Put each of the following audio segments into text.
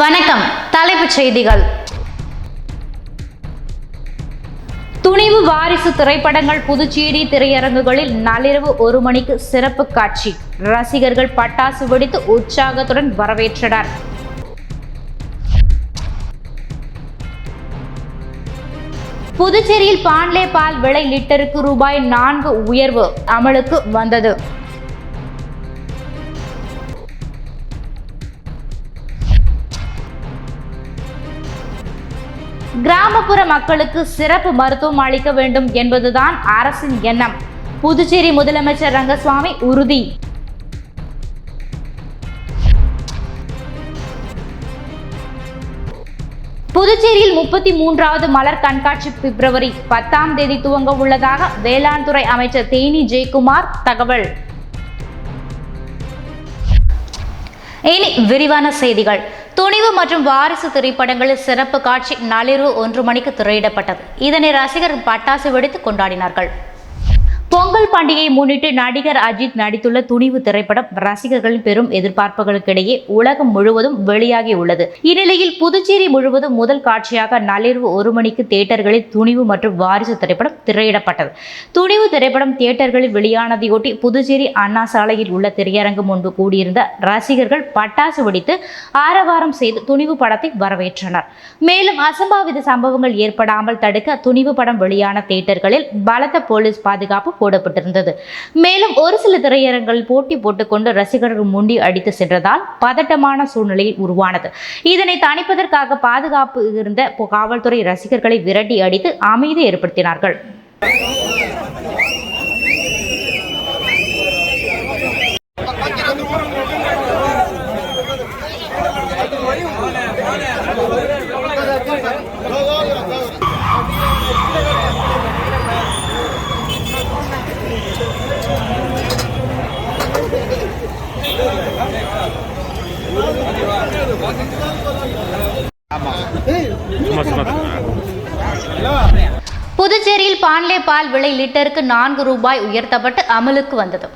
வணக்கம். தலைப்புச் செய்திகள். துணிவு வாரிசு திரைப்படங்கள் புதுச்சேரி திரையரங்குகளில் நள்ளிரவு 1 மணிக்கு சிறப்பு காட்சி. ரசிகர்கள் பட்டாசு வெடித்து உற்சாகத்துடன் வரவேற்றனர். புதுச்சேரியில் பாண்லே பால் விலை லிட்டருக்கு ரூபாய் 4 உயர்வு அமலுக்கு வந்தது. கிராமப்புற மக்களுக்கு சிறப்பு மருத்துவம் அளிக்க வேண்டும் என்பதுதான் அரசின் எண்ணம். புதுச்சேரி முதலமைச்சர் ரங்கசாமி உறுதி. புதுச்சேரியில் 33வது மலர் கண்காட்சி பிப்ரவரி 10ஆம் தேதி துவங்க உள்ளதாக வேளாண் துறை அமைச்சர் தேனி ஜெயக்குமார் தகவல். இனி விரிவான செய்திகள். துணிவு மற்றும் வாரிசு திரைப்படங்களில் சிறப்பு காட்சி நள்ளிரவு 1 மணிக்கு திரையிடப்பட்டது. இதனை ரசிகர்கள் பட்டாசு வெடித்து கொண்டாடினார்கள். பொங்கல் பண்டிகையை முன்னிட்டு நடிகர் அஜித் நடித்துள்ள துணிவு திரைப்படம் ரசிகர்களின் பெரும் எதிர்பார்ப்புகளுக்கிடையே உலகம் முழுவதும் வெளியாகி உள்ளது. இந்நிலையில் புதுச்சேரி முழுவதும் முதல் காட்சியாக நள்ளிரவு 1 மணிக்கு தியேட்டர்களில் துணிவு மற்றும் வாரிசு திரைப்படம் திரையிடப்பட்டது. துணிவு திரைப்படம் தியேட்டர்களில் வெளியானதையொட்டி புதுச்சேரி அண்ணா சாலையில் உள்ள திரையரங்கு முன்பு கூடியிருந்த ரசிகர்கள் பட்டாசு வெடித்து ஆரவாரம் செய்து துணிவு படத்தை வரவேற்றனர். மேலும் அசம்பாவித சம்பவங்கள் ஏற்படாமல் தடுக்க துணிவு படம் வெளியான தியேட்டர்களில் பலத்த போலீஸ் பாதுகாப்பு போடப்பட்டிருந்தது. மேலும் ஒரு சில திரையரங்கில் போட்டி போட்டுக்கொண்டு ரசிகர்கள் முண்டி அடித்து சென்றதால் பதட்டமான சூழ்நிலை உருவானது. இதனை தணிப்பதற்காக பாதுகாப்பு இருந்த காவல்துறை ரசிகர்களை விரட்டி அடித்து அமைதி ஏற்படுத்தினார்கள். புதுச்சேரியில் பாண்லே பால் விலை லிட்டருக்கு 4 ரூபாய் உயர்த்தப்பட்டு அமலுக்கு வந்தது.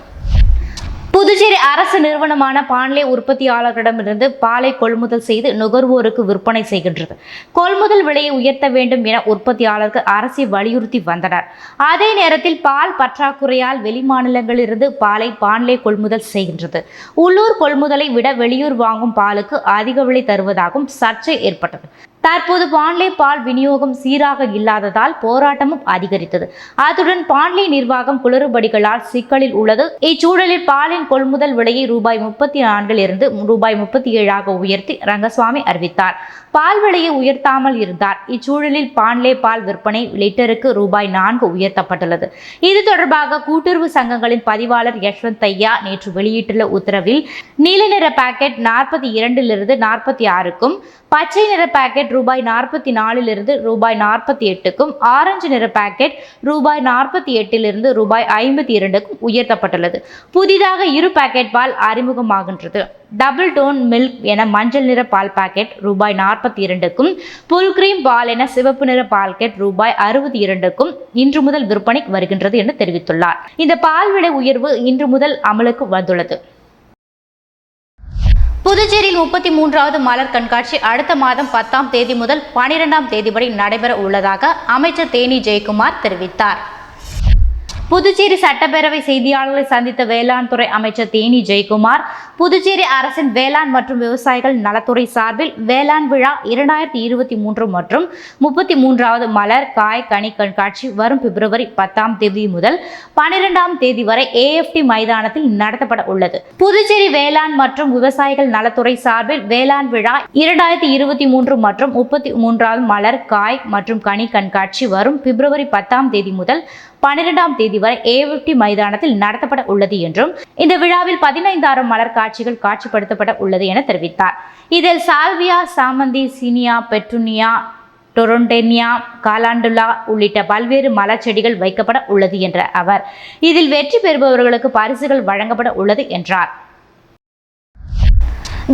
புதுச்சேரி அரசு நிறுவனமான பாண்லே உற்பத்தியாளர்களிடமிருந்து பாலை கொள்முதல் செய்து நுகர்வோருக்கு விற்பனை செய்கின்றது. கொள்முதல் விலையை உயர்த்த வேண்டும் என உற்பத்தியாளர்கள் அரசை வலியுறுத்தி வந்தனர். அதே நேரத்தில் பால் பற்றாக்குறையால் வெளிமாநிலங்களிலிருந்து பாலை பாண்லே கொள்முதல் செய்கின்றது. உள்ளூர் கொள்முதலை விட வெளியூர் வாங்கும் பாலுக்கு அதிக விலை தருவதாகவும் சர்ச்சை ஏற்பட்டது. தற்போது பாண்லே பால் விநியோகம் சீராக இல்லாததால் போராட்டமும் அதிகரித்தது. அத்துடன் பாண்லே நிர்வாகம் குளறுபடிகளால் சிக்கலில் உள்ளது. இச்சூழலில் பாலின் கொள்முதல் விலையை ரூபாய் 34 இருந்து ரூபாய் 37 உயர்த்தி ரங்கசாமி அறிவித்தார். பால் விலையை உயர்த்தாமல் இருந்தார். இச்சூழலில் பாண்லே பால் விற்பனை லிட்டருக்கு ரூபாய் 4 உயர்த்தப்பட்டுள்ளது. இது தொடர்பாக கூட்டுறவு சங்கங்களின் பதிவாளர் யஷ்வந்த் ஐயா நேற்று வெளியிட்டுள்ள உத்தரவில் நீல நிற பாக்கெட் 42 46க்கும் பச்சை நிற பாக்கெட் ரூபாய் 44 ரூபாய் 48க்கும் ஆரஞ்சு நிற பாக்கெட் ரூபாய் 48 ரூபாய் 52க்கும் உயர்த்தப்பட்டுள்ளது. புதிதாக 2 பாக்கெட் பால் அறிமுகமாகின்றது. டபுள் டோன் மில்க் என மஞ்சள் நிற பால் பாக்கெட் ரூபாய் 42க்கும் புல் கிரீம் பால் என சிவப்பு நிற பாக்கெட் ரூபாய் 62க்கும் இன்று முதல் விற்பனைக்கு வருகின்றது என தெரிவித்துள்ளார். இந்த பால் விலை உயர்வு இன்று முதல் அமலுக்கு வந்துள்ளது. புதுச்சேரியில் 33வது மலர் கண்காட்சி அடுத்த மாதம் 10ஆம் தேதி முதல் 12ஆம் தேதி வரை நடைபெற உள்ளதாக அமைச்சர் தேனி ஜெயக்குமார் தெரிவித்தார். புதுச்சேரி சட்டப்பேரவை செய்தியாளர்களை சந்தித்த வேளாண் துறை அமைச்சர் தேனி ஜெயக்குமார் புதுச்சேரி அரசின் வேளாண் மற்றும் விவசாயிகள் நலத்துறை சார்பில் வேளாண் விழா 2023 மற்றும் 33வது மலர் காய் கனி கண்காட்சி வரும் பிப்ரவரி 10ஆம் தேதி முதல் 12ஆம் தேதி வரை AFT மைதானத்தில் நடத்தப்பட உள்ளது. புதுச்சேரி வேளாண் மற்றும் விவசாயிகள் நலத்துறை சார்பில் வேளாண் விழா 2023 மற்றும் 33வது மலர் காய் மற்றும் கனி கண்காட்சி வரும் பிப்ரவரி 10ஆம் தேதி முதல் 12ஆம் தேதி வரை AFT மைதானத்தில் நடத்தப்பட உள்ளது என்றும் இந்த விழாவில் 15,000 மலர் காட்சிகள் காட்சிப்படுத்தப்பட உள்ளது என தெரிவித்தார். இதில் சால்வியா, சாமந்தி, சீனியா, பெட்ருனியா, டொரண்டெனியா, காலாண்டுலா உள்ளிட்ட பல்வேறு மலர் செடிகள் வைக்கப்பட உள்ளது என்ற அவர் இதில் வெற்றி பெறுபவர்களுக்கு பரிசுகள் வழங்கப்பட உள்ளது என்றார்.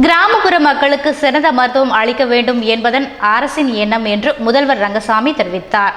கிராமப்புற மக்களுக்கு சிறந்த மருத்துவம் அளிக்க வேண்டும் என்பதன் அரசின் எண்ணம் என்று முதல்வர் ரங்கசாமி தெரிவித்தார்.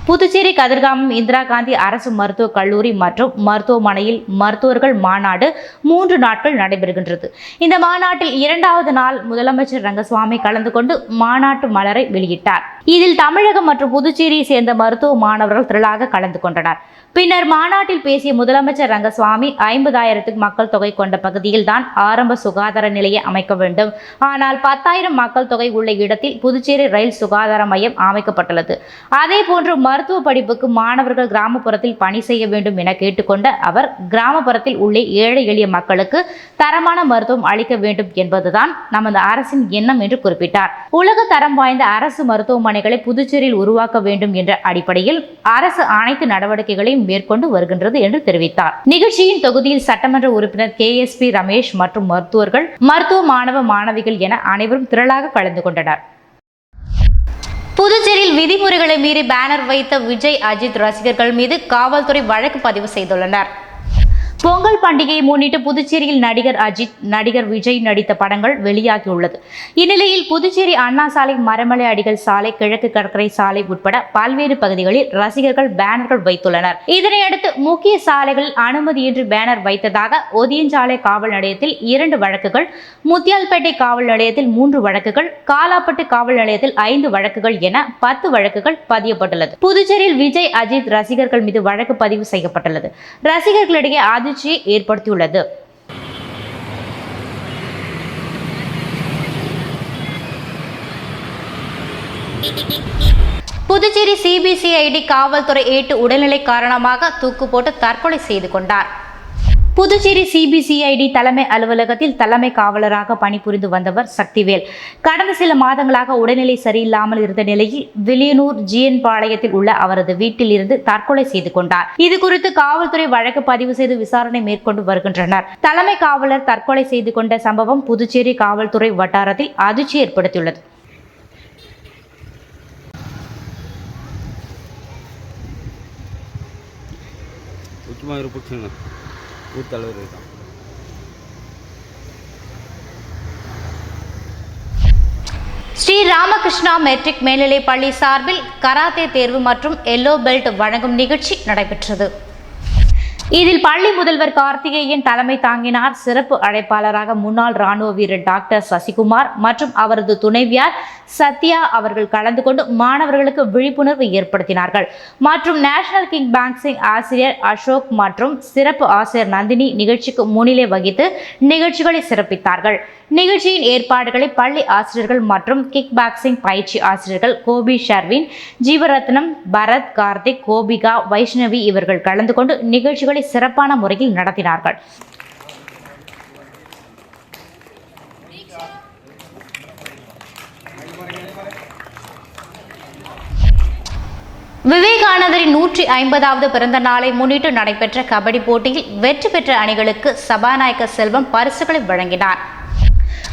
புதுச்சேரி கதிர்காமம் இந்திரா காந்தி அரசு மருத்துவக் கல்லூரி மற்றும் மருத்துவமனையில் மருத்துவர்கள் மாநாடு 3 நாட்கள் நடைபெறுகின்றது. இந்த மாநாட்டில் 2வது நாள் முதலமைச்சர் ரங்கசாமி கலந்து கொண்டு மாநாட்டு மலரை வெளியிட்டார். இதில் தமிழகம் மற்றும் புதுச்சேரியை சேர்ந்த மருத்துவ மாணவர்கள் திரளாக கலந்து கொண்டனர். பின்னர் மாநாட்டில் பேசிய முதலமைச்சர் ரங்கசாமி 50,000 மக்கள் தொகை கொண்ட பகுதியில் தான் ஆரம்ப சுகாதார நிலையை அமைக்க வேண்டும். ஆனால் 10,000 மக்கள் தொகை உள்ள இடத்தில் புதுச்சேரி ரயில் சுகாதார மையம் அமைக்கப்பட்டுள்ளது. அதேபோன்று மருத்துவ படிப்புக்கு மாணவர்கள் கிராமப்புறத்தில் பணி செய்ய வேண்டும் என கேட்டுக்கொண்ட அவர் கிராமப்புறத்தில் உள்ள ஏழை எளிய மக்களுக்கு தரமான மருத்துவம் அளிக்க வேண்டும் என்பதுதான் நமது அரசின் எண்ணம் என்று குறிப்பிட்டார். உலக தரம் வாய்ந்த அரசு மருத்துவமனைகளை புதுச்சேரியில் உருவாக்க வேண்டும் என்ற அடிப்படையில் அரசு அனைத்து நடவடிக்கைகளையும் மேற்கொண்டு வருகின்றது என்று தெரிவித்தார். நிகழ்ச்சியின் தொகுதியில் சட்டமன்ற உறுப்பினர் KSP ரமேஷ் மற்றும் மருத்துவர்கள், மருத்துவ மாணவ மாணவிகள் என அனைவரும் திரளாக கலந்து கொண்டனர். புதுச்சேரியில் விதிமுறைகளை மீறி பேனர் வைத்த விஜய் அஜித் ரசிகர்கள் மீது காவல்துறை வழக்கு பதிவு செய்துள்ளனர். பொங்கல் பண்டிகையை முன்னிட்டு புதுச்சேரியில் நடிகர் அஜித், நடிகர் விஜய் நடித்த படங்கள் வெளியாகியுள்ளது. இந்நிலையில் புதுச்சேரி அண்ணா சாலை, மரமலை அடிகள் சாலை, கிழக்கு கடற்கரை சாலை உட்பட பல்வேறு பகுதிகளில் ரசிகர்கள் பேனர்கள் வைத்துள்ளனர். இதனையடுத்து முக்கிய சாலைகளில் அனுமதியின்றி பேனர் வைத்ததாக ஒதியஞ்சாலை காவல் நிலையத்தில் 2 வழக்குகள், முத்தியால்பேட்டை காவல் நிலையத்தில் 3 வழக்குகள், காலாப்பட்டு காவல் நிலையத்தில் 5 வழக்குகள் என 10 வழக்குகள் பதியப்பட்டுள்ளது. புதுச்சேரியில் விஜய் அஜித் ரசிகர்கள் மீது வழக்கு பதிவு செய்யப்பட்டுள்ளது. ரசிகர்களிடையே அதிர்ச்சியை ஏற்படுத்தியுள்ளது. புதுச்சேரி CBCID காவல்துறை ஏட்டு உடல்நிலை காரணமாக தூக்கு போட்டு தற்கொலை செய்து கொண்டார். புதுச்சேரி CBCID தலைமை அலுவலகத்தில் தலைமை காவலராக பணிபுரிந்து வந்தவர் சக்திவேல் கடந்த சில மாதங்களாக உடல்நிலை சரியில்லாமல் இருந்த நிலையில் வில்லியனூர் GN பாளையத்தில் உள்ள அவரது வீட்டில் இருந்து தற்கொலை செய்து கொண்டார். இது குறித்து காவல்துறை வழக்கு பதிவு செய்து விசாரணை மேற்கொண்டு வருகின்றனர். தலைமை காவலர் தற்கொலை செய்து கொண்ட சம்பவம் புதுச்சேரி காவல்துறை வட்டாரத்தில் அதிர்ச்சி ஏற்படுத்தியுள்ளது. ஸ்ரீ ராமகிருஷ்ணா மெட்ரிக் மேல்நிலைப் பள்ளி சார்பில் கராத்தே தேர்வு மற்றும் எல்லோ பெல்ட் வழங்கும் நிகழ்ச்சி நடைபெற்றது. இதில் பள்ளி முதல்வர் கார்த்திகேயன் தலைமை தாங்கினார். சிறப்பு அழைப்பாளராக முன்னாள் ராணுவ வீரர் டாக்டர் சசிகுமார் மற்றும் அவரது துணைவியார் சத்யா அவர்கள் கலந்து கொண்டு மாணவர்களுக்கு விழிப்புணர்வு ஏற்படுத்தினார்கள். மற்றும் நேஷனல் கிக் பாக்ஸிங் ஆசிரியர் அசோக் மற்றும் சிறப்பு ஆசிரியர் நந்தினி நிகழ்ச்சிக்கு முன்னிலை வகித்து நிகழ்ச்சிகளை சிறப்பித்தார்கள். நிகழ்ச்சியின் ஏற்பாடுகளை பள்ளி ஆசிரியர்கள் மற்றும் கிக் பாக்ஸிங் பயிற்சி ஆசிரியர்கள் கோபி ஷர்வின், ஜீவரத்னம், பரத், கார்த்திக், கோபிகா, வைஷ்ணவி இவர்கள் கலந்து கொண்டு நிகழ்ச்சிகளை சிறப்பான முறையில் நடத்தினார்கள். விவேகானந்தரின் 150வது பிறந்த நாளை முன்னிட்டு நடைபெற்ற கபடி போட்டியில் வெற்றி பெற்ற அணிகளுக்கு சபாநாயகர் செல்வம் பரிசுகளை வழங்கினார்.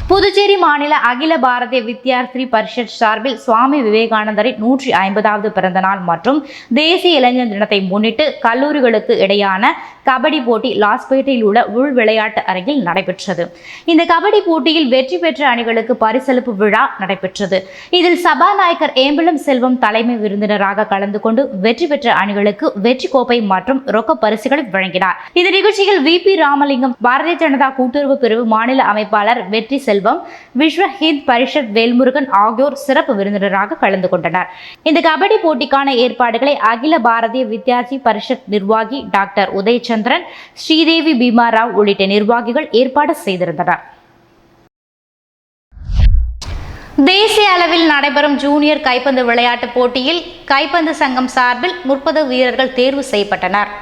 புதுச்சேரி மாநில அகில பாரதிய வித்யார்த்தி பரிஷத் சார்பில் சுவாமி விவேகானந்தரின் 150வது பிறந்த நாள் மற்றும் தேசிய இளைஞர் தினத்தை முன்னிட்டு கல்லூரிகளுக்கு இடையான கபடி போட்டி லாஸ்பேட்டையில் உள்ள உள் விளையாட்டு அரங்கில் நடைபெற்றது. இந்த கபடி போட்டியில் வெற்றி பெற்ற அணிகளுக்கு பரிசளிப்பு விழா நடைபெற்றது. இதில் சபாநாயகர் ஏம்பலம் செல்வம் தலைமை விருந்தினராக கலந்து கொண்டு வெற்றி பெற்ற அணிகளுக்கு வெற்றி கோப்பை மற்றும் ரொக்க பரிசுகளை வழங்கினார். இந்த நிகழ்ச்சியில் VP ராமலிங்கம், பாரதிய ஜனதா கூட்டுறவு பிரிவு மாநில அமைப்பாளர் வெற்றி செல்வம், விஸ்வ ஹிந்த் பரிஷத் வேல்முருகன் ஆகியோர் சிறப்பு விருந்தினராக கலந்து கொண்டனர். இந்த கபடி போட்டிக்கான ஏற்பாடுகளை அகில பாரதிய வித்யார்த்தி பரிஷத் நிர்வாகி டாக்டர் உதயச்சந்திரன், ஸ்ரீதேவி, பீமாராவ் உள்ளிட்ட நிர்வாகிகள் ஏற்பாடு செய்திருந்தனர். தேசிய அளவில் நடைபெறும் ஜூனியர் கைப்பந்து விளையாட்டுப் போட்டியில் கைப்பந்து சங்கம் சார்பில் 30 வீரர்கள் தேர்வு செய்யப்பட்டனர்.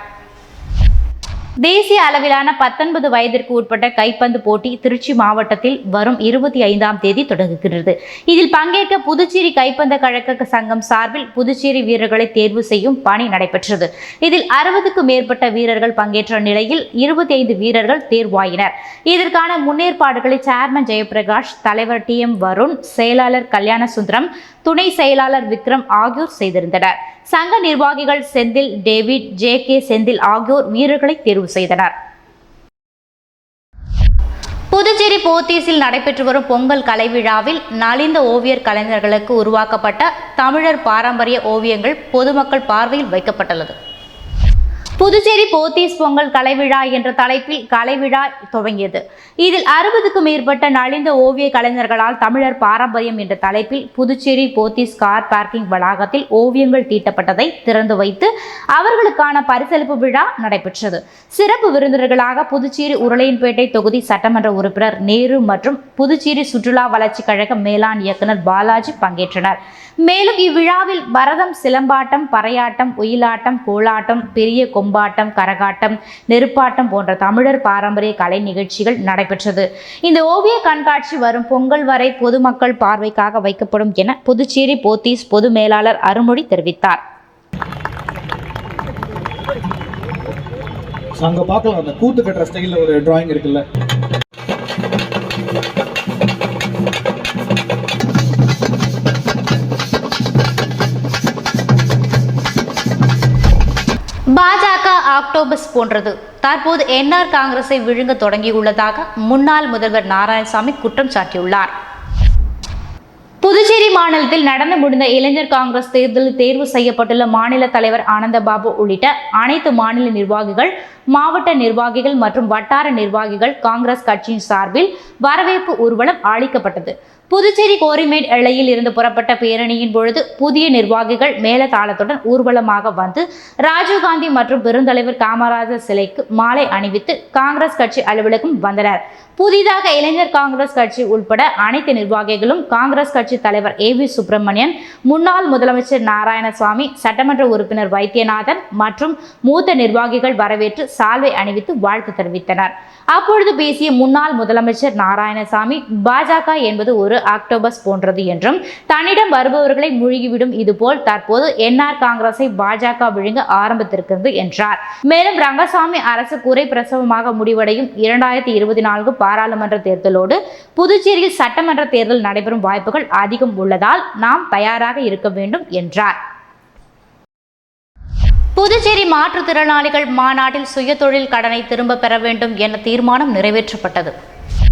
தேசிய அளவிலான 19 வயதிற்கு உட்பட்ட கைப்பந்து போட்டி திருச்சி மாவட்டத்தில் வரும் 25ஆம் தேதி தொடங்குகிறது. இதில் பங்கேற்க புதுச்சேரி கைப்பந்து கழக சங்கம் சார்பில் புதுச்சேரி வீரர்களை தேர்வு செய்யும் பணி நடைபெற்றது. இதில் 60க்கும் மேற்பட்ட வீரர்கள் பங்கேற்ற நிலையில் 25 வீரர்கள் தேர்வாயினர். இதற்கான முன்னேற்பாடுகளை சேர்மன் ஜெயபிரகாஷ், தலைவர் TM வருண், செயலாளர் கல்யாணசுந்தரம், துணை செயலாளர் விக்ரம் ஆகியோர் செய்திருந்தனர். சங்க நிர்வாகிகள் செந்தில், டேவிட், JK செந்தில் ஆகியோர் வீரர்களை தேர்வு செய்தனர். புதுச்சேரி புதுச்சேரி போத்தீஸில் நடைபெற்று வரும் பொங்கல் கலை விழாவில் நலிந்த ஓவியர் கலைஞர்களுக்கு உருவாக்கப்பட்ட தமிழர் பாரம்பரிய ஓவியங்கள் பொதுமக்கள் பார்வையில் வைக்கப்பட்டுள்ளது. புதுச்சேரி போத்தீஸ் பொங்கல் கலைவிழா என்ற தலைப்பில் கலைவிழா துவங்கியது. இதில் 60க்கும் மேற்பட்ட நலிந்த ஓவிய கலைஞர்களால் தமிழர் பாரம்பரியம் என்ற தலைப்பில் புதுச்சேரி போத்தீஸ் கார் பார்க்கிங் வளாகத்தில் ஓவியங்கள் தீட்டப்பட்டதை திறந்து வைத்து அவர்களுக்கான பரிசளிப்பு விழா நடைபெற்றது. சிறப்பு விருந்தினர்களாக புதுச்சேரி உருளையன்பேட்டை தொகுதி சட்டமன்ற உறுப்பினர் நேரு மற்றும் புதுச்சேரி சுற்றுலா வளர்ச்சி கழக மேலாண் இயக்குனர் பாலாஜி பங்கேற்றனர். மேலும் இவ்விழாவில் பரதம், சிலம்பாட்டம், பறையாட்டம், ஒயிலாட்டம், கோலாட்டம், பெரிய கொம்பாட்டம், கரகாட்டம், நெருப்பாட்டம் போன்ற தமிழர் பாரம்பரிய கலை நிகழ்ச்சிகள் நடைபெற்றது. இந்த ஓவிய கண்காட்சி வரும் பொங்கல் வரை பொதுமக்கள் பார்வைக்காக வைக்கப்படும் என புதுச்சேரி போத்தீஸ் பொது மேலாளர் அருள்மொழி தெரிவித்தார். அங்க பார்க்கலாம், அந்த கூத்து கட்டுற ஸ்டைல்ல ஒரு டிராயிங் இருக்குல்ல. பாஜக ஆக்டோபஸ் போன்றது. தற்போது என்ஆர் காங்கிரஸை விழுங்க தொடங்கியுள்ளதாக முன்னாள் முதல்வர் நாராயணசாமி குற்றம் சாட்டியுள்ளார். புதுச்சேரி மாநிலத்தில் நடந்து முடிந்த இளைஞர் காங்கிரஸ் தேர்தலில் தேர்வு செய்யப்பட்டுள்ள மாநில தலைவர் ஆனந்தபாபு உள்ளிட்ட அனைத்து மாநில நிர்வாகிகள், மாவட்ட நிர்வாகிகள் மற்றும் வட்டார நிர்வாகிகள் காங்கிரஸ் கட்சியின் சார்பில் வரவேற்பு ஊர்வலம் அளிக்கப்பட்டது. புதுச்சேரி கோரிமேட் எல்லையில் இருந்து புறப்பட்ட பேரணியின் பொழுது புதிய நிர்வாகிகள் மேலதாளத்துடன் ஊர்வலமாக வந்து ராஜீவ்காந்தி மற்றும் பெருந்தலைவர் காமராஜர் சிலைக்கு மாலை அணிவித்து காங்கிரஸ் கட்சி அலுவலகம் வந்தனர். புதிதாக இளைஞர் காங்கிரஸ் கட்சி உட்பட அனைத்து நிர்வாகிகளும் காங்கிரஸ் கட்சி தலைவர் ஏவி சுப்பிரமணியன், முன்னாள் முதலமைச்சர் நாராயணசாமி, சட்டமன்ற உறுப்பினர் வைத்தியநாதன் மற்றும் மூத்த நிர்வாகிகள் வரவேற்று சால்வை அணிவித்து வாழ்த்து தெரிவித்தனர். அப்பொழுது பேசிய முன்னாள் முதலமைச்சர் நாராயணசாமி, பாஜக என்பது ஒரு ஆக்டோபஸ் போன்றது என்றும் தன்னிடம் வருபவர்களை மூழ்கிவிடும், இதுபோல் தற்போது என்ஆர் காங்கிரஸை பாஜக விழுங்க ஆரம்பித்திருக்கிறது என்றார். மேலும் ரங்கசாமி அரசு குறை பிரசவமாக முடிவடையும் 2024 பாராளுமன்ற தேர்தலோடு புதுச்சேரியில் சட்டமன்ற தேர்தல் நடைபெறும் வாய்ப்புகள் அதிகம் உள்ளதால் நாம் தயாராக இருக்க வேண்டும் என்றார். புதுச்சேரி மாற்றுத்திறனாளிகள் மாநாட்டில் சுயதொழில் கடனை திரும்ப பெற வேண்டும் என தீர்மானம் நிறைவேற்றப்பட்டது.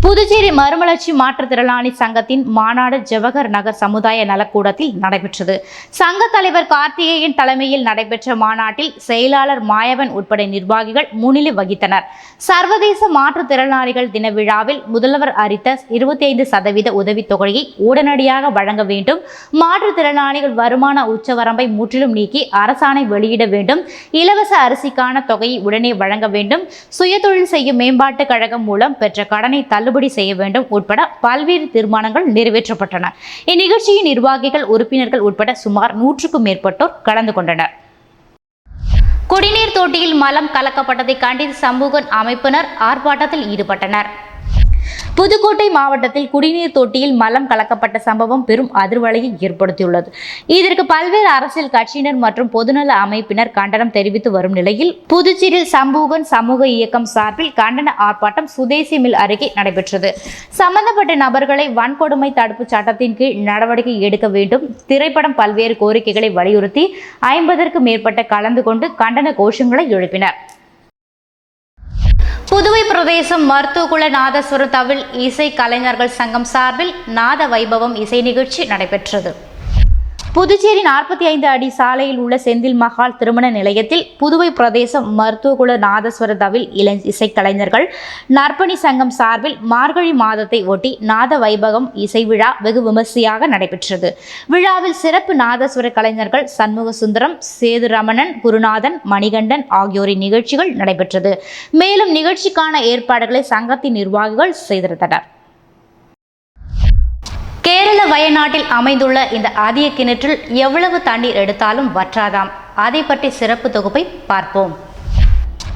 புதுச்சேரி மறுமலர்ச்சி மாற்றுத்திறனாளி சங்கத்தின் மாநாடு ஜவஹர் நகர் சமுதாய நலக்கூடத்தில் நடைபெற்றது. சங்க தலைவர் கார்த்திகேயன் தலைமையில் நடைபெற்ற மாநாட்டில் செயலாளர் மாயவன் உட்பட நிர்வாகிகள் முன்னிலை வகித்தனர். சர்வதேச மாற்றுத்திறனாளிகள் தின விழாவில் முதல்வர் அறிவித்த 25% உதவித்தொகையை உடனடியாக வழங்க வேண்டும், மாற்றுத்திறனாளிகள் வருமான உச்சவரம்பை முற்றிலும் நீக்கி அரசாணை வெளியிட வேண்டும், இலவச அரிசிக்கான தொகையை உடனே வழங்க வேண்டும், சுயதொழில் செய்யும் மேம்பாட்டு கழகம் மூலம் பெற்ற கடனை தள்ளுபடி செய்ய வேண்டும் உட்பட பல்வேறு தீர்மானங்கள் நிறைவேற்றப்பட்டன. இந்நிகழ்ச்சியின் நிர்வாகிகள், உறுப்பினர்கள் உட்பட சுமார் 100க்கும் மேற்பட்டோர் கலந்து கொண்டனர். குடிநீர் தொட்டியில் மலம் கலக்கப்பட்டதை கண்டித்து சமூக அமைப்பினர் ஆர்ப்பாட்டத்தில் ஈடுபட்டனர். புதுக்கோட்டை மாவட்டத்தில் குடிநீர் தொட்டியில் மலம் கலக்கப்பட்ட சம்பவம் பெரும் அதிர்வலையை ஏற்படுத்தியுள்ளது. இதற்கு பல்வேறு அரசியல் கட்சியினர் மற்றும் பொதுநல அமைப்பினர் கண்டனம் தெரிவித்து வரும் நிலையில் புதுச்சேரியில் சம்பூகன் சமூக இயக்கம் சார்பில் கண்டன ஆர்ப்பாட்டம் சுதேசி மில் அருகே நடைபெற்றது. சம்பந்தப்பட்ட நபர்களை வன்கொடுமை தடுப்பு சட்டத்தின் கீழ் நடவடிக்கை எடுக்க வேண்டும், திரைப்படம் பல்வேறு கோரிக்கைகளை வலியுறுத்தி 50க்கும் மேற்பட்ட கலந்து கொண்டு கண்டன கோஷங்களை எழுப்பினர். புதுவை பிரதேசம் மருத்துவகுல நாதஸ்வர தவில் இசை கலைஞர்கள் சங்கம் சார்பில் நாத வைபவம் இசை நிகழ்ச்சி நடைபெற்றது. புதுச்சேரி 45 அடி சாலையில் உள்ள செந்தில் மஹால் திருமண நிலையத்தில் புதுவை பிரதேசம் மருத்துவகுல நாதஸ்வர தவில் இசைக்கலைஞர்கள் நற்பணி சங்கம் சார்பில் மார்கழி மாதத்தை ஒட்டி நாத வைபவம் இசை விழா வெகு விமர்சையாக நடைபெற்றது. விழாவில் சிறப்பு நாதஸ்வர கலைஞர்கள் சண்முக சுந்தரம், சேது ரமணன், குருநாதன், மணிகண்டன் ஆகியோரின் நிகழ்ச்சிகள் நடைபெற்றது. மேலும் நிகழ்ச்சிக்கான ஏற்பாடுகளை சங்கத்தின் நிர்வாகிகள் செய்திருந்தனர். கேரள வயநாட்டில் அமைந்துள்ள இந்த அதிக கிணற்றில் எவ்வளவு தண்ணீர் எடுத்தாலும் வற்றாதாம். அதை பற்றி சிறப்பு தொகுப்பை பார்ப்போம்.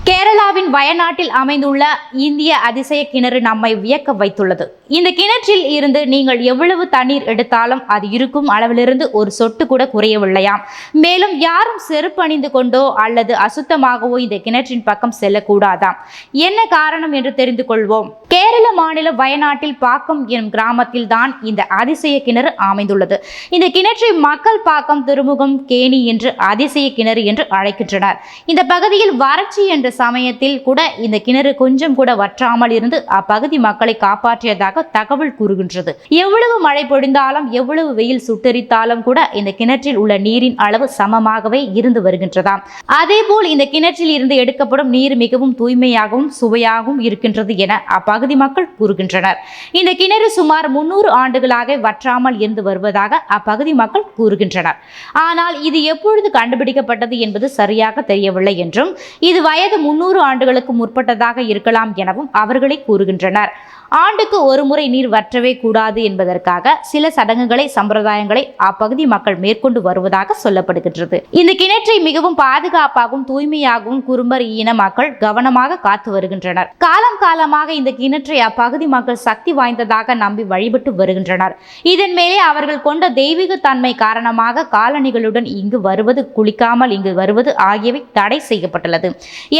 கேரளாவின் வயநாட்டில் அமைந்துள்ள இந்திய அதிசய கிணறு நம்மை வியக்க வைத்துள்ளது. இந்த கிணற்றில் இருந்து நீங்கள் எவ்வளவு தண்ணீர் எடுத்தாலும் அது இருக்கும் அளவிலிருந்து ஒரு சொட்டு கூட குறையவில்லையாம். மேலும் யாரும் செருப்பு அணிந்து கொண்டோ அல்லது அசுத்தமாகவோ இந்த கிணற்றின் பக்கம் செல்லக்கூடாதாம். என்ன காரணம் என்று தெரிந்து கொள்வோம். கேரள மாநில வயநாட்டில் பாக்கம் எனும் கிராமத்தில் தான் இந்த அதிசய கிணறு அமைந்துள்ளது. இந்த கிணற்றை மக்கள் பாக்கம், திருமுகம், கேணி என்று அதிசய கிணறு என்று அழைக்கின்றனர். இந்த பகுதியில் வறட்சி என்ற சமயத்தில் கூட இந்த கிணறு கொஞ்சம் கூட வற்றாமல் இருந்து அப்பகுதி மக்களை காப்பாற்றியதாக தகவல் கூறுகின்றது. எவ்வளவு மழை பொழிந்தாலும், எவ்வளவு வெயில் சுட்டெரித்தாலும் கூட இந்த கிணற்றில் உள்ள நீரின் அளவு சமமாகவே இருந்து வருகின்றதாம். அதேபோல் இந்த கிணற்றில் இருந்து எடுக்கப்படும் நீர் மிகவும் தூய்மையாகவும் சுவையாகவும் இருக்கின்றது என பகுதி மக்கள் கூறுகின்றனர். இந்த கிணறு சுமார் 300 ஆண்டுகளாக வற்றாமல் இருந்து வருவதாக அப்பகுதி மக்கள் கூறுகின்றனர். ஆனால் இது எப்பொழுது கண்டுபிடிக்கப்பட்டது என்பது சரியாக தெரியவில்லை என்றும், இது வயது 300 ஆண்டுகளுக்கு முற்பட்டதாக இருக்கலாம் எனவும் அவர்களே கூறுகின்றனர். ஆண்டுக்கு ஒரு முறை நீர் வற்றவே கூடாது என்பதற்காக சில சடங்குகளை, சம்பிரதாயங்களை அப்பகுதி மக்கள் மேற்கொண்டு வருவதாக சொல்லப்படுகின்றது. இந்த கிணற்றை மிகவும் பாதுகாப்பாகவும் தூய்மையாகவும் குறும்பர் இன மக்கள் கவனமாக காத்து வருகின்றனர். காலம் காலமாக இந்த கிணற்றை அப்பகுதி மக்கள் சக்தி வாய்ந்ததாக நம்பி வழிபட்டு வருகின்றனர். இதன் மேலே அவர்கள் கொண்ட தெய்வீக தன்மை காரணமாக காலணிகளுடன் இங்கு வருவது, குளிக்காமல் இங்கு வருவது ஆகியவை தடை செய்யப்பட்டுள்ளது.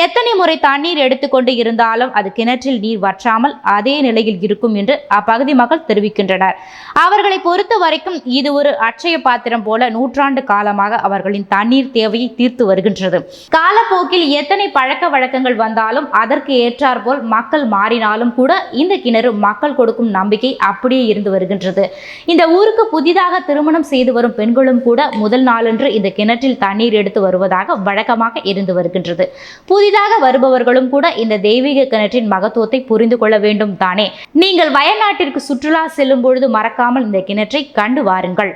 எத்தனை முறை தண்ணீர் எடுத்துக்கொண்டு இருந்தாலும் அது கிணற்றில் நீர் வற்றாமல் அதே நிலையில் இருக்கும் என்று அப்பகுதி மக்கள் தெரிவிக்கின்றனர். அவர்களை பொறுத்த வரைக்கும் இது ஒரு அட்சய பாத்திரம் போல நூற்றாண்டு காலமாக அவர்களின் தண்ணீர் தேவையை தீர்த்து வருகின்றது. காலப்போக்கில் எத்தனை பழக்க வழக்கங்கள் வந்தாலும் அதற்கு ஏற்றாற்போல் மக்கள் மாறினாலும் கூட இந்த கிணறு மக்கள் கொடுக்கும் நம்பிக்கை அப்படியே இருந்து வருகின்றது. இந்த ஊருக்கு புதிதாக திருமணம் செய்து வரும் பெண்களும் கூட முதல் நாளன்று இந்த கிணற்றில் தண்ணீர் எடுத்து வருவதாக வழக்கமாக இருந்து வருகின்றது. புதிதாக வருபவர்களும் கூட இந்த தெய்வீக கிணற்றின் மகத்துவத்தை புரிந்து கொள்ள வேண்டும் தானே. நீங்கள் வயநாட்டிற்கு சுற்றுலா செல்லும் பொழுது மறக்காமல் இந்த கிணற்றை கண்டு வாருங்கள்.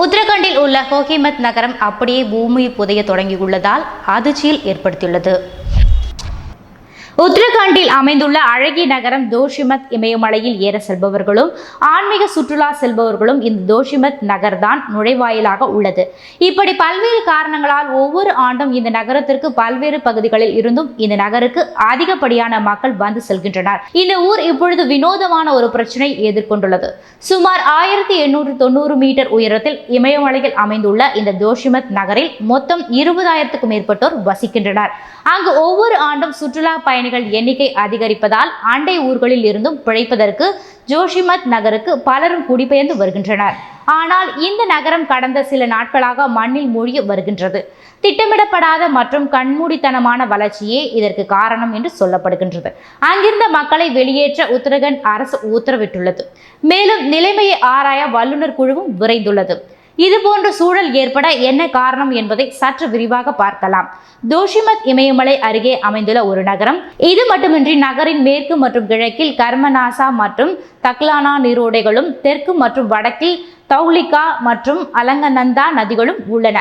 உத்தரகண்டில் உள்ள ஹோகிமத் நகரம் அப்படியே பூமியை புதைய தொடங்கியுள்ளதால் அதிர்ச்சியில் ஏற்படுத்தியுள்ளது. உத்தரகாண்டில் அமைந்துள்ள அழகிய நகரம் தோஷிமத் இமயமலையில் ஏற செல்பவர்களும் ஆன்மீக சுற்றுலா செல்பவர்களும் இந்த தோஷிமத் நகர்தான் நுழைவாயிலாக உள்ளது. இப்படி பல்வேறு காரணங்களால் ஒவ்வொரு ஆண்டும் இந்த நகரத்திற்கு பல்வேறு பகுதிகளில் இருந்தும் இந்த நகருக்கு அதிகப்படியான மக்கள் வந்து செல்கின்றனர். இந்த ஊர் இப்பொழுது வினோதமான ஒரு பிரச்சனை எதிர்கொண்டுள்ளது. சுமார் 1890 மீட்டர் உயரத்தில் இமயமலையில் அமைந்துள்ள இந்த தோஷிமத் நகரில் மொத்தம் 20,000க்கும் மேற்பட்டோர் வசிக்கின்றனர். அங்கு ஒவ்வொரு ஆண்டும் சுற்றுலா பயணிகள் எண்ணிக்கை அதிகரிப்பதால் அண்டை ஊர்களில் இருந்தும் பிழைப்பதற்கு ஜோஷிமத் நகருக்கு பலரும் குடிபெயர்ந்து வருகின்றனர். ஆனால் இந்த நகரம் கடந்த சில நாட்களாக மண்ணில் மூழ்கி வருகின்றது. திட்டமிடப்படாத மற்றும் கண்மூடித்தனமான வளர்ச்சியே இதற்கு காரணம் என்று சொல்லப்படுகின்றது. அங்கிருந்த மக்களை வெளியேற்ற உத்தரகண்ட் அரசு உத்தரவிட்டுள்ளது. மேலும் நிலைமையை ஆராய வல்லுநர் குழுவும் விரைந்துள்ளது. இதுபோன்ற சூழல் ஏற்பட என்ன காரணம் என்பதை சற்று விரிவாக பார்க்கலாம். தோஷிமத் இமயமலை அருகே அமைந்துள்ள ஒரு நகரம். இது மட்டுமின்றி நகரின் மேற்கு மற்றும் கிழக்கில் கர்மநாசா மற்றும் தக்லானா நீரோடைகளும், தெற்கு மற்றும் வடக்கில் தௌலிகா மற்றும் அலங்கநந்தா நதிகளும் உள்ளன.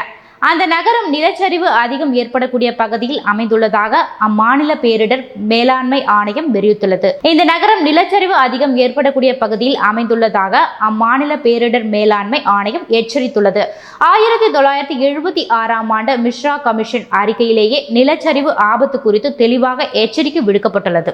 அந்த நகரம் நிலச்சரிவு அதிகம் ஏற்படக்கூடிய பகுதியில் அமைந்துள்ளதாக அம்மாநில பேரிடர் மேலாண்மை ஆணையம் தெரிவித்துள்ளது. இந்த நகரம் நிலச்சரிவு அதிகம் ஏற்படக்கூடிய பகுதியில் அமைந்துள்ளதாக அம்மாநில பேரிடர் மேலாண்மை ஆணையம் எச்சரித்துள்ளது. 1976ஆம் ஆண்டு மிஸ்ரா கமிஷன் அறிக்கையிலேயே நிலச்சரிவு ஆபத்து குறித்து தெளிவாக எச்சரிக்கை விடுக்கப்பட்டுள்ளது.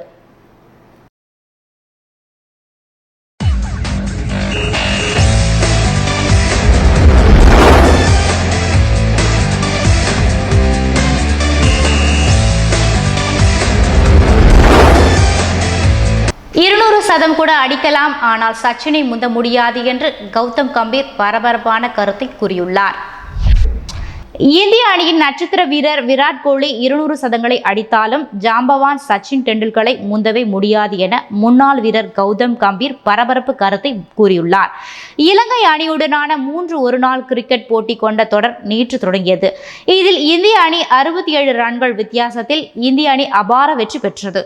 கூட அடிக்கலாம், ஆனால் சச்சினை முந்த முடியாது என்று கௌதம் கம்பீர் பரபரப்பான கருத்தை கூறியுள்ளார். இந்திய அணியின் நட்சத்திர வீரர் விராட் கோலி 200 சதங்களை அடித்தாலும் ஜாம்பவான் சச்சின் டெண்டுல்கரை முந்தவே முடியாது என முன்னாள் வீரர் கௌதம் கம்பீர் பரபரப்பு கருத்தை கூறியுள்ளார். இலங்கை அணியுடனான 3 ஒருநாள் கிரிக்கெட் போட்டி கொண்ட தொடர் நேற்று தொடங்கியது. இதில் இந்திய அணி 67 ரன்கள் வித்தியாசத்தில் இந்திய அணி அபார வெற்றி பெற்றது.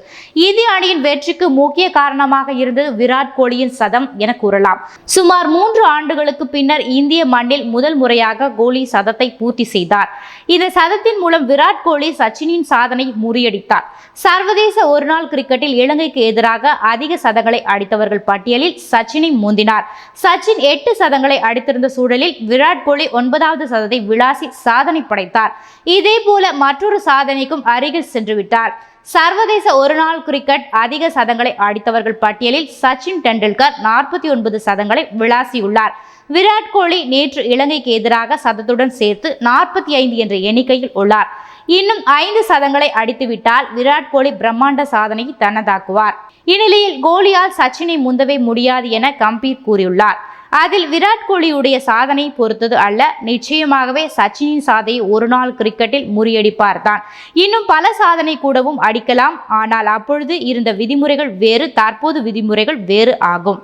இந்திய அணியின் வெற்றிக்கு முக்கிய காரணமாக இருந்தது விராட் கோலியின் சதம் என கூறலாம். சுமார் 3 ஆண்டுகளுக்கு பின்னர் இந்திய மண்ணில் முதல் முறையாக கோலி சதத்தை பூர்த்தி செய்தார். செய்தார். இந்த சதத்தின் மூலம் விராட் கோலி சச்சினின் சாதனையை முறியடித்தார். சர்வதேச ஒருநாள் கிரிக்கெட்டில் இலங்கைக்கு எதிராக அதிக சதங்களை அடித்தவர்கள் பட்டியலில் சச்சினை முந்தினார். சச்சின் 8 சதங்களை அடித்திருந்த சூழலில் விராட் கோலி 9வது சதத்தை விளாசி சாதனை படைத்தார். இதே போல மற்றொரு சாதனைக்கும் அருகில் சென்றுவிட்டார். சர்வதேச ஒருநாள் கிரிக்கெட் அதிக சதங்களை அடித்தவர்கள் பட்டியலில் சச்சின் டெண்டுல்கர் 49 சதங்களை விளாசியுள்ளார். விராட் கோலி நேற்று இலங்கைக்கு எதிராக சதத்துடன் சேர்த்து 45 என்ற எண்ணிக்கையில் உள்ளார். இன்னும் 5 சதங்களை அடித்துவிட்டால் விராட் கோலி பிரம்மாண்ட சாதனையை தன்னதாக்குவார். இந்நிலையில் கோலியால் சச்சினை முந்தவே முடியாது என கம்பீர் கூறியுள்ளார். அதில் விராட் கோலியுடைய சாதனை பொறுத்தது அல்ல, நிச்சயமாகவே சச்சினின் சாதனையை ஒருநாள் கிரிக்கெட்டில் முறியடிப்பார் தான். இன்னும் பல சாதனை கூடவும் அடிக்கலாம். ஆனால் அப்பொழுது இருந்த விதிமுறைகள் வேறு, தற்போது விதிமுறைகள் வேறு ஆகும்.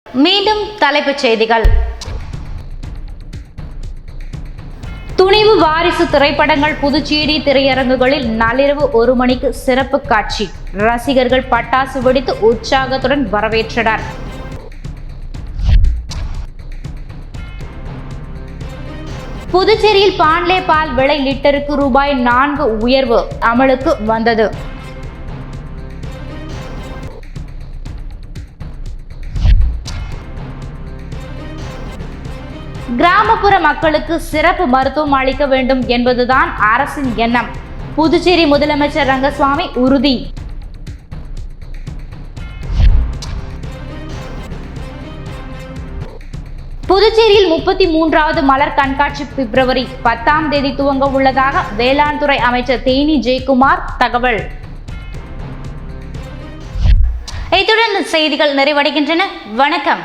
மீண்டும் தலைப்புச் செய்திகள். துணிவு வாரிசு திரைப்படங்கள் புதுச்சேரி திரையரங்குகளில் நள்ளிரவு 1 மணிக்கு சிறப்பு காட்சி. ரசிகர்கள் பட்டாசு வெடித்து உற்சாகத்துடன் வரவேற்றனர். புதுச்சேரியில் பாண்லே பால் விலை லிட்டருக்கு ரூபாய் 4 உயர்வு அமலுக்கு வந்தது. கிராமப்புற மக்களுக்கு சிறப்பு மருத்துவம் அளிக்க வேண்டும் என்பதுதான் அரசின் எண்ணம். புதுச்சேரி முதலமைச்சர் ரங்கசாமி உறுதி. புதுச்சேரியில் 33வது மலர் கண்காட்சி பிப்ரவரி 10ஆம் தேதி துவங்க உள்ளதாக வேளாண் துறை அமைச்சர் தேனி ஜெயக்குமார் தகவல். இத்துடன் செய்திகள் நிறைவடைகின்றன. வணக்கம்.